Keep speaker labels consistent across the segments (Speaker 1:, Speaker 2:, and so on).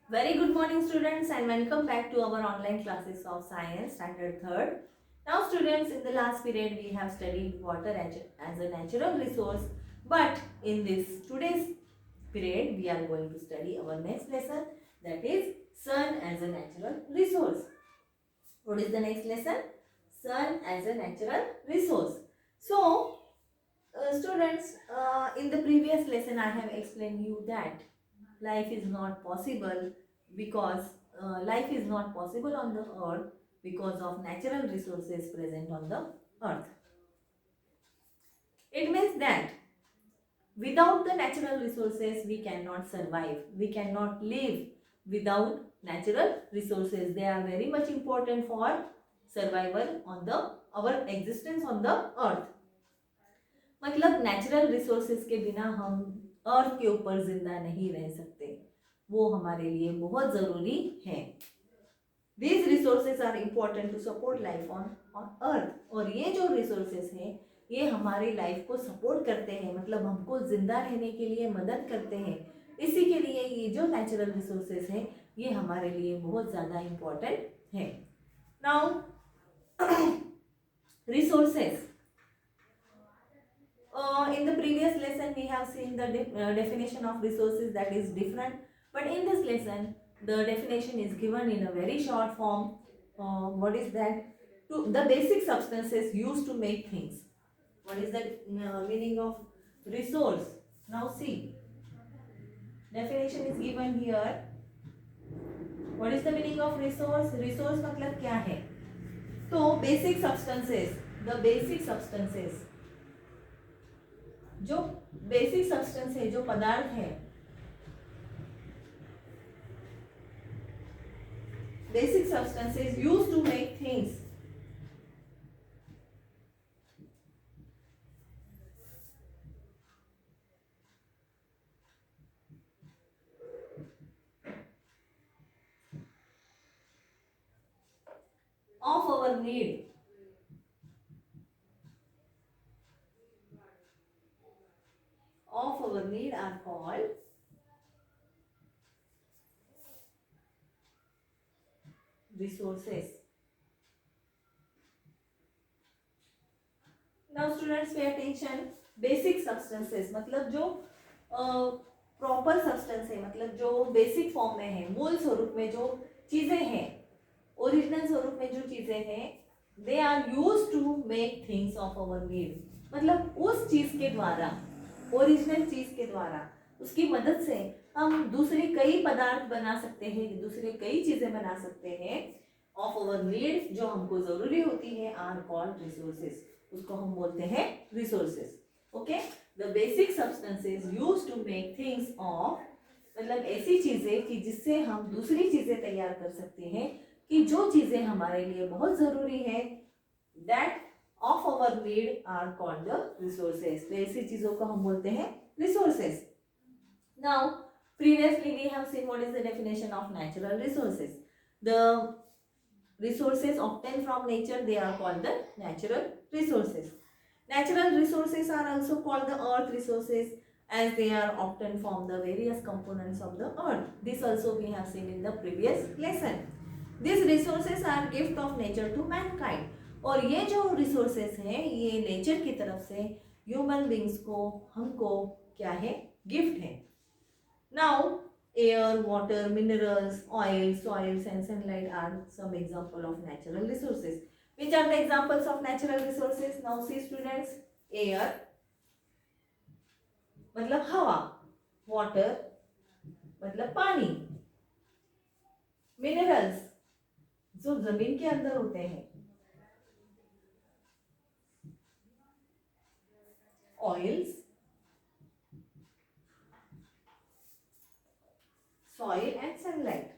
Speaker 1: Very good morning students and welcome back to our online classes of science standard 3rd. Now students, in the last period we have studied water as a natural resource, but in this today's period we are going to study our next lesson, that is sun as a natural resource. What is the next lesson? Sun as a natural resource. So students, in the previous lesson I have explained you that life is not possible because life is not possible on the earth because of natural resources present on the earth. It means that without the natural resources we cannot survive, we cannot live without natural resources. They are very much important for survival on the our existence on the earth. मतलब natural resources के बिना हम अर्थ के ऊपर जिंदा नहीं रह सकते, वो हमारे लिए बहुत ज़रूरी है. These resources are important to support life on earth. और ये जो resources हैं ये हमारी लाइफ को सपोर्ट करते हैं, मतलब हमको जिंदा रहने के लिए मदद करते हैं. इसी के लिए ये जो नेचुरल रिसोर्सेज हैं ये हमारे लिए बहुत ज़्यादा इम्पोर्टेंट है. Now resources. In the previous lesson we have seen the definition of resources, that is different, but in this lesson the definition is given in a very short form. What is that? The basic substances used to make things. What is the meaning of resource? Now see, definition is given here. What is the meaning of resource? Resource मतलब क्या है? तो basic substances, the basic substances, जो basic substance है, जो पदार्थ है, basic substances used to make things. Of our need, of our need are called resources. Now students pay attention. Basic substances मतलब जो प्रॉपर सब्सटेंस है, मतलब जो बेसिक फॉर्म में है, मूल स्वरूप में जो चीजें हैं, ओरिजिनल स्वरूप में जो चीजें हैं, they are used to make things of our need. मतलब उस चीज के द्वारा, ओरिजिनल चीज के द्वारा, उसकी मदद से हम दूसरे कई पदार्थ बना सकते हैं, दूसरे कई चीजें बना सकते हैं. ऑफ अवर नीड, जो हमको जरूरी होती है, आर कॉल्ड रिसोर्सेज. उसको हम बोलते हैं resources. Okay, the basic substances used to make things of, मतलब ऐसी चीजें कि जिससे हम दूसरी चीजें तैयार कर सकते हैं, कि जो चीजें हमारे लिए बहुत जरूरी है, that of our need are called the resources. तो ऐसी चीजों को हम बोलते हैं resources. Now previously we have seen what is the definition of natural resources. The resources obtained from nature, they are called the natural resources. Natural resources are also called the earth resources, as they are obtained from the various components of the earth. This also we have seen in the previous lesson. These resources are gift of nature to mankind. और ये जो resources हैं ये nature की तरफ से human beings को, हमको क्या है, gift है. Now air, water, minerals, oil, soils and sunlight are some example of natural resources. Which are the examples of natural resources? Now see students, air मतलब हवा, water मतलब पानी, minerals जो जमीन के अंदर होते हैं, oils, soil and sunlight.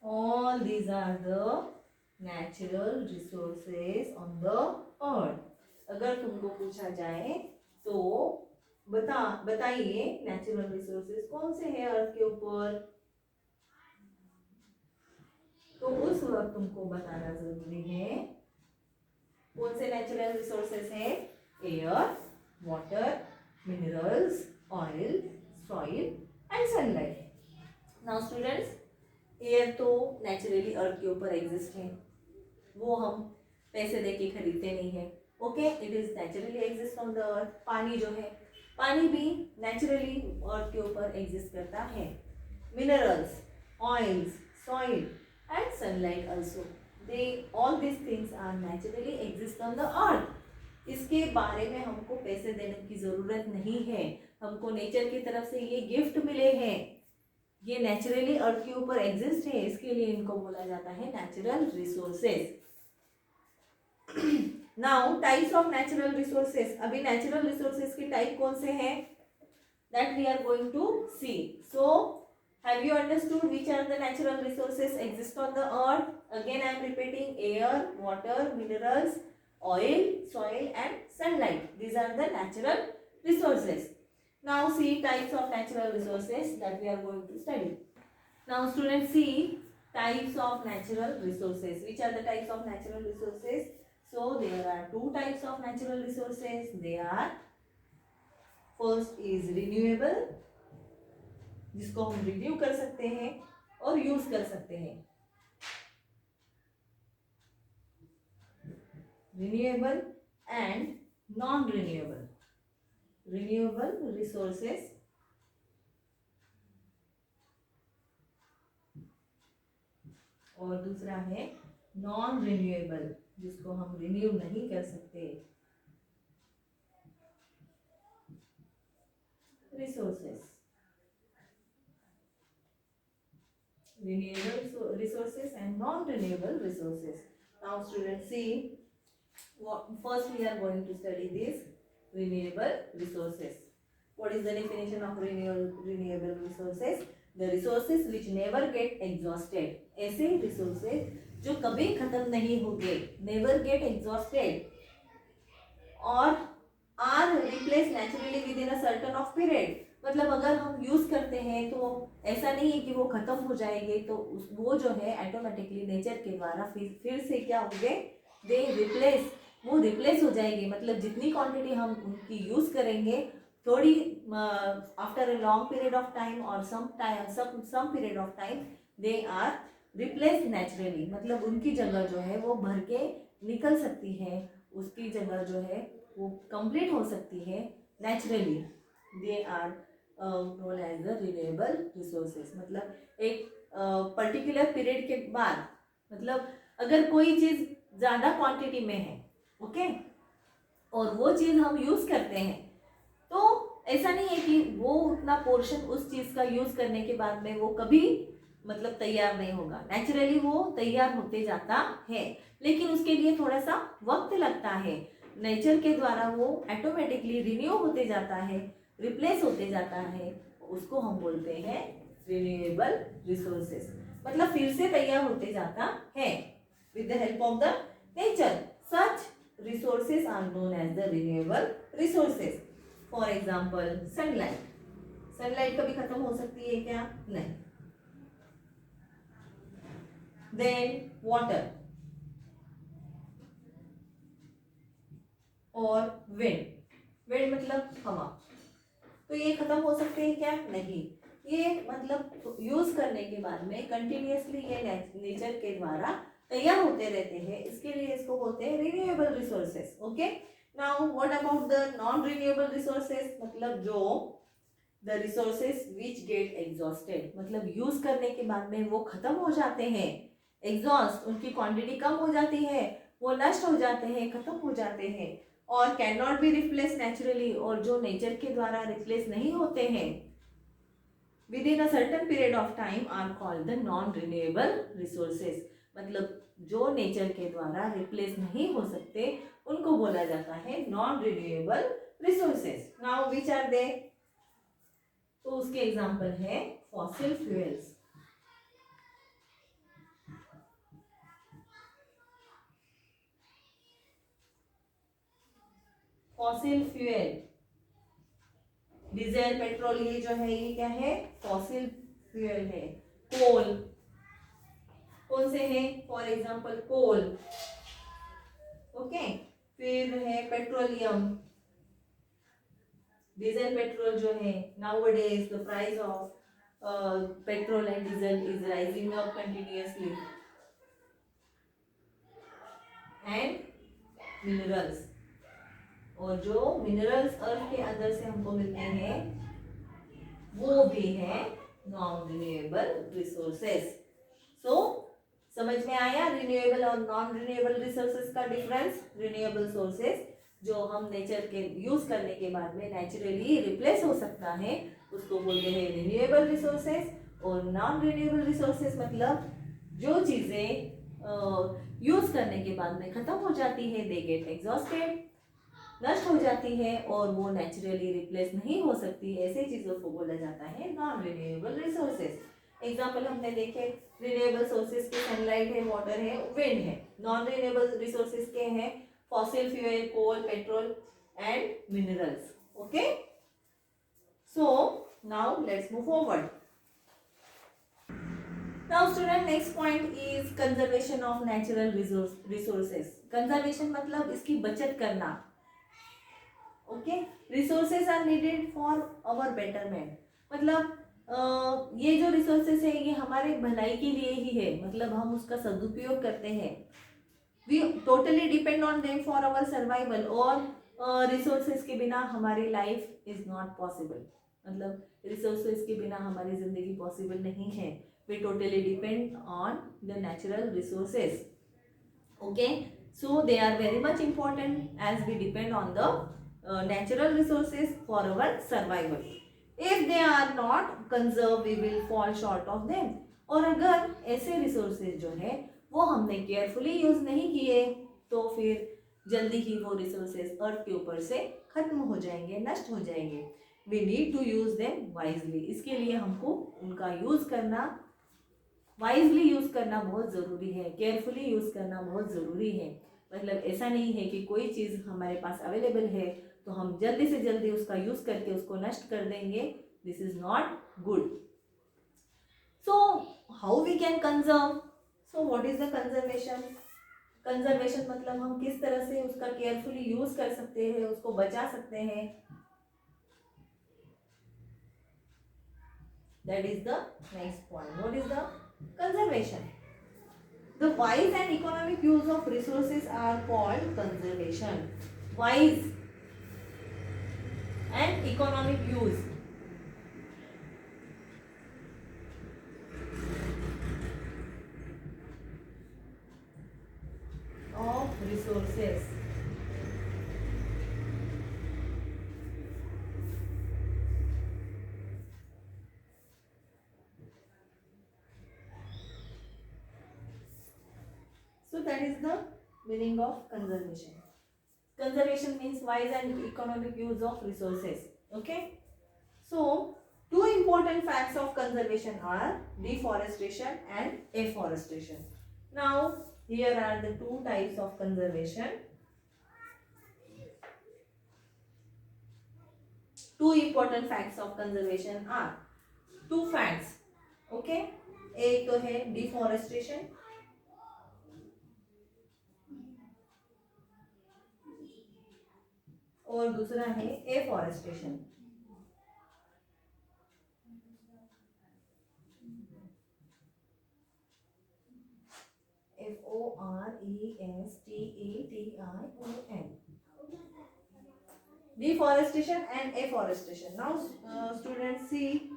Speaker 1: All these are the natural resources on the earth. अगर तुमको पूछा जाए तो बताइए नेचुरल रिसोर्सेज कौन से हैं अर्थ के ऊपर, तो उस वक्त तुमको बताना जरूरी है कौन से नेचुरल रिसोर्सेस है? Air, water, minerals, oil, soil and sunlight. Now students, air तो नेचुरली अर्थ के ऊपर एग्जिस्ट है, वो हम पैसे दे के खरीदते नहीं है। Okay, it is naturally exist on the अर्थ। पानी जो है, पानी भी नेचुरली अर्थ के ऊपर एग्जिस्ट करता है। Minerals, oils, soil and sunlight also, they all this things are naturally exist on the earth. इसके बारे में हमको पैसे देने की जरूरत नहीं है, हमको नेचर की तरफ से ये गिफ्ट मिले हैं, ये नेचुरली अर्थ के ऊपर एग्जिस्ट है, इसके लिए इनको बोला जाता है natural resources. Now types of natural resources. अभी नेचुरल रिसोर्सेज की टाइप कौन से हैं? That we are going to see. So have you understood which are the natural resources exist on the earth? Again I am repeating, air, water, minerals, oil, soil and sunlight. These are the natural resources. Now see types of natural resources that we are going to study. Now students, see types of natural resources. Which are the types of natural resources? So there are two types of natural resources. They are, first is renewable, जिसको हम renew कर सकते हैं और use कर सकते हैं। renewable and non-renewable. Renewable resources और दूसरा है नॉन रिन्यूएबल, जिसको हम रिन्यू नहीं कर सकते। Resources, renewable resources and non-renewable resources. Now students, see, first we are going to study this renewable resources. What is the definition of renewable resources? The resources which never get exhausted. ऐसे resources जो कभी खत्म नहीं होंगे, never get exhausted, और are replaced naturally within a certain of period. मतलब अगर हम यूज करते हैं तो ऐसा नहीं है कि वो खत्म हो जाएंगे, तो वो जो है ऑटोमेटिकली नेचर के द्वारा फिर से क्या होंगे? दे रिप्लेस, वो रिप्लेस हो जाएंगे। मतलब जितनी क्वांटिटी हम उनकी यूज करेंगे, थोड़ी after a long period of time और some period of time they are replace naturally. मतलब उनकी जगह जो है वो भर के निकल सकती है, उसकी जगह जो है वो कंप्लीट हो सकती है naturally. They are known as the renewable resources. मतलब एक पर्टिकुलर पीरियड के बाद, मतलब अगर कोई चीज़ ज़्यादा क्वांटिटी में है, ओके, और वो चीज़ हम यूज़ करते हैं, तो ऐसा नहीं है कि वो उतना पोर्शन उस चीज़ का यूज़ करने के बाद में वो कभी मतलब तैयार नहीं होगा। नेचुरली वो तैयार होते जाता है, लेकिन उसके लिए थोड़ा सा वक्त लगता है। नेचर के द्वारा वो ऑटोमेटिकली रिन्यू होते जाता है, रिप्लेस होते जाता है, उसको हम बोलते हैं रिन्यूएबल रिसोर्सेस। मतलब फिर से तैयार होते जाता है with the help of the nature. Such resources are known as the renewable resources. For example sunlight. Sunlight कभी खत्म हो सकती है क्या? नहीं। देन वाटर और विंड। विंड मतलब हवा, तो ये खत्म हो सकते हैं क्या? नहीं। ये मतलब यूज करने के बाद में कंटिन्यूअसली ये नेचर के द्वारा तैयार होते रहते हैं, इसके लिए इसको बोलते हैं renewable resources. Okay, now what about the non renewable resources? मतलब जो the resources which get exhausted, मतलब यूज करने के बाद में वो खत्म हो जाते हैं, एग्जॉस्ट, उनकी क्वांटिटी कम हो जाती है, वो नष्ट हो जाते हैं, खत्म हो जाते हैं, और can not be replace naturally, और जो नेचर के द्वारा रिप्लेस नहीं होते हैं within a certain period of time are called the non renewable resources. मतलब जो नेचर के द्वारा रिप्लेस नहीं हो सकते उनको बोला जाता है non renewable resources. Now which are they? तो उसके एग्जांपल है fossil fuels. Fossil fuel, diesel, petrol, ये जो है ये क्या है? फॉसिल फ्यूल है। कोल, कौन से हैं? फॉर एग्जांपल कोल, ओके, फिर है पेट्रोलियम, डीजल पेट्रोल जो है, nowadays the price of petrol and diesel is rising up continuously. And minerals, और जो मिनरल्स अर्थ के अंदर से हमको मिलते हैं वो भी है नॉन रिन्यूएबल रिसोर्सेस. सो समझ में आया रिन्यूएबल और नॉन रिन्यूएबल रिसोर्सेस का डिफरेंस. रिन्यूएबल सोर्सेस जो हम नेचर के यूज करने के बाद में नेचुरली रिप्लेस हो सकता है उसको बोलते हैं रिन्यूएबल रिसोर्सेस. और नॉन रिन्यूएबल रिसोर्सेस मतलब जो चीजें यूज करने के बाद में खत्म हो जाती है, दे गेट एग्जॉस्टेड, नष्ट हो जाती है और वो नेचुरली रिप्लेस नहीं हो सकती, ऐसे चीजों को बोला जाता है नॉन रिन्यूएबल रिसोर्सेस. एग्जाम्पल हमने देखे रिन्यूएबल सोर्सेस के सनलाइट है, वाटर है, विंड है. नॉन रिन्यूएबल रिसोर्सेस के हैं fossil fuel, coal, petrol and minerals. Okay, so now let's move forward. Now student, next point is conservation of natural resources. Conservation मतलब इसकी बचत करना. Okay, resources are needed for our betterment. मतलब ये जो resources है ये हमारे भलाई के लिए ही है, मतलब हम उसका सदुपयोग करते हैं. We totally depend on them for our survival. और resources के बिना हमारी life is not possible. मतलब resources के बिना हमारी जिंदगी possible नहीं है. We totally depend on the natural resources. Okay, so they are very much important as we depend on the natural resources for our survival. If they are not conserved, we will fall short of them. और अगर ऐसे resources जो है वो हमने carefully use नहीं किए तो फिर जल्दी ही वो resources अर्थ के ऊपर से खत्म हो जाएंगे, नष्ट हो जाएंगे. We need to use them wisely. इसके लिए हमको उनका यूज करना, वाइजली यूज करना बहुत ज़रूरी है, केयरफुली यूज करना बहुत ज़रूरी है. मतलब ऐसा नहीं है कि कोई चीज़ हमारे पास अवेलेबल है तो हम जल्दी से जल्दी उसका यूज करके उसको नष्ट कर देंगे. This is not good. So how we can conserve. So what is the conservation. Conservation मतलब हम किस तरह से उसका केयरफुली यूज कर सकते हैं, उसको बचा सकते हैं. That is the next point. What is the conservation. The wise and economic use of resources are called conservation. Wise and economic use of resources that is the meaning of conservation. Conservation means wise and economic use of resources. Okay, so two important facts of conservation are deforestation and afforestation. Now here are the two types of conservation. Two important facts of conservation are two facts. Okay, एक तो है deforestation और दूसरा है afforestation. FORESTATION. Deforestation and afforestation. Now students see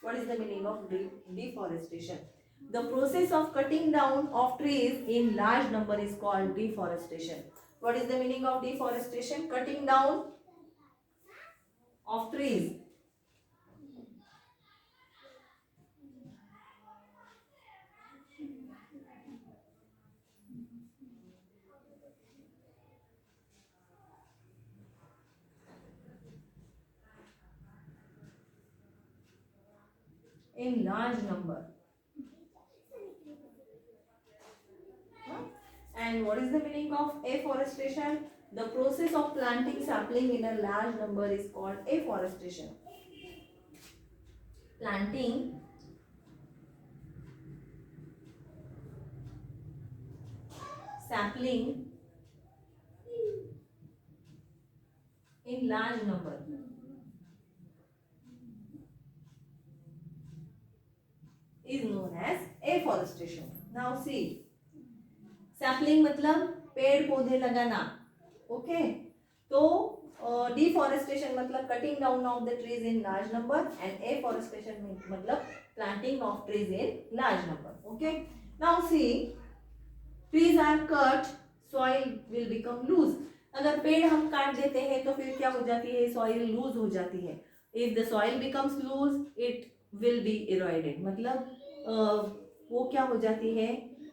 Speaker 1: what is the meaning of deforestation. The process of cutting down of trees in large number is called deforestation. What is the meaning of deforestation? Cutting down of trees in large number. And what is the meaning of afforestation? The process of planting sapling in a large number is called afforestation. Planting sapling large number is known as afforestation. Now see, sapling मतलब पेड़ पौधे लगाना, okay. तो deforestation मतलब cutting down of the trees in large number and afforestation मतलब planting of trees in large number, okay. Now see, trees are cut, soil will become loose. अगर पेड़ हम काट देते हैं तो फिर क्या हो जाती है, सॉइल लूज हो जाती है. If the soil becomes lose it will be eroded, मतलब वो क्या हो जाती है,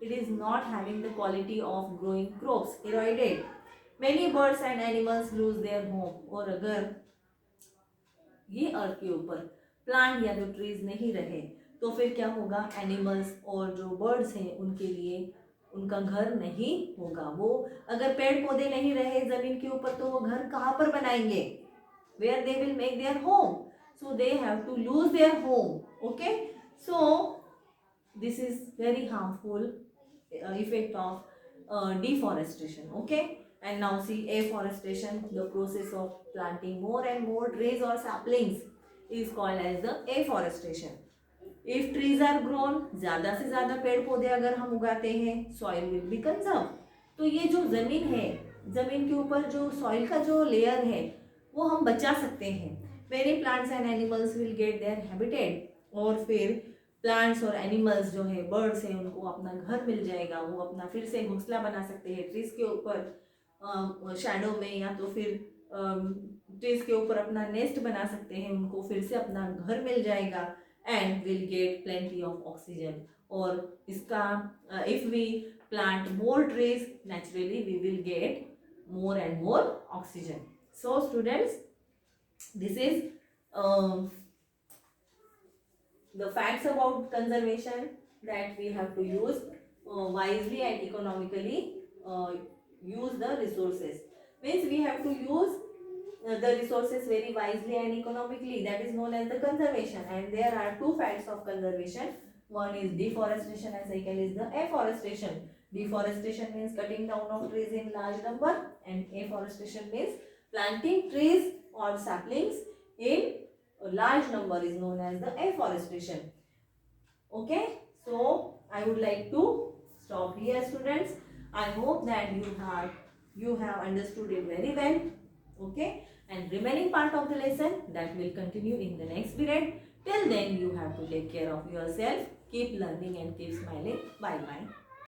Speaker 1: it is not having the quality of growing crops, eroded. Many birds and animals lose their home. और अगर ये अर्थ के ऊपर प्लांट या जो ट्रीज नहीं रहे तो फिर क्या होगा, एनिमल्स और जो बर्ड्स हैं उनके लिए उनका घर नहीं होगा. वो अगर पेड़ पौधे नहीं रहे जमीन के ऊपर तो वो घर कहाँ पर बनाएंगे, where they will make their home, so they have to lose their home, okay. So this is very harmful effect of deforestation, okay. And now see, afforestation, the process of planting more and more trees or saplings is called as the afforestation. If trees are grown, ज़्यादा से ज़्यादा पेड़ पौधे अगर हम उगाते हैं, soil will be conserved. तो ये जो ज़मीन है, ज़मीन के ऊपर जो soil का जो लेयर है वो हम बचा सकते हैं. Many plants and animals will get their habitat. और फिर प्लांट्स और एनिमल्स जो है, बर्ड्स हैं, उनको अपना घर मिल जाएगा. वो अपना फिर से घोंसला बना सकते हैं ट्रीज के ऊपर शैडो में, या तो फिर ट्रीज के ऊपर अपना नेस्ट बना सकते हैं. उनको फिर से अपना घर मिल जाएगा and will get plenty of oxygen. और इसका if we plant more trees, naturally we will get more and more oxygen. So students, this is the facts about conservation that we have to use wisely and economically use the resources. Means we have to use the resources very wisely and economically. That is known as the conservation. And there are two facts of conservation. One is deforestation and second is the afforestation. Deforestation means cutting down of trees in large number, and afforestation means planting trees or saplings in a large number is known as the afforestation. Okay, so I would like to stop here, students. I hope that you have understood it very well, okay. And remaining part of the lesson that will continue in the next period. Till then you have to take care of yourself, keep learning and keep smiling. Bye bye.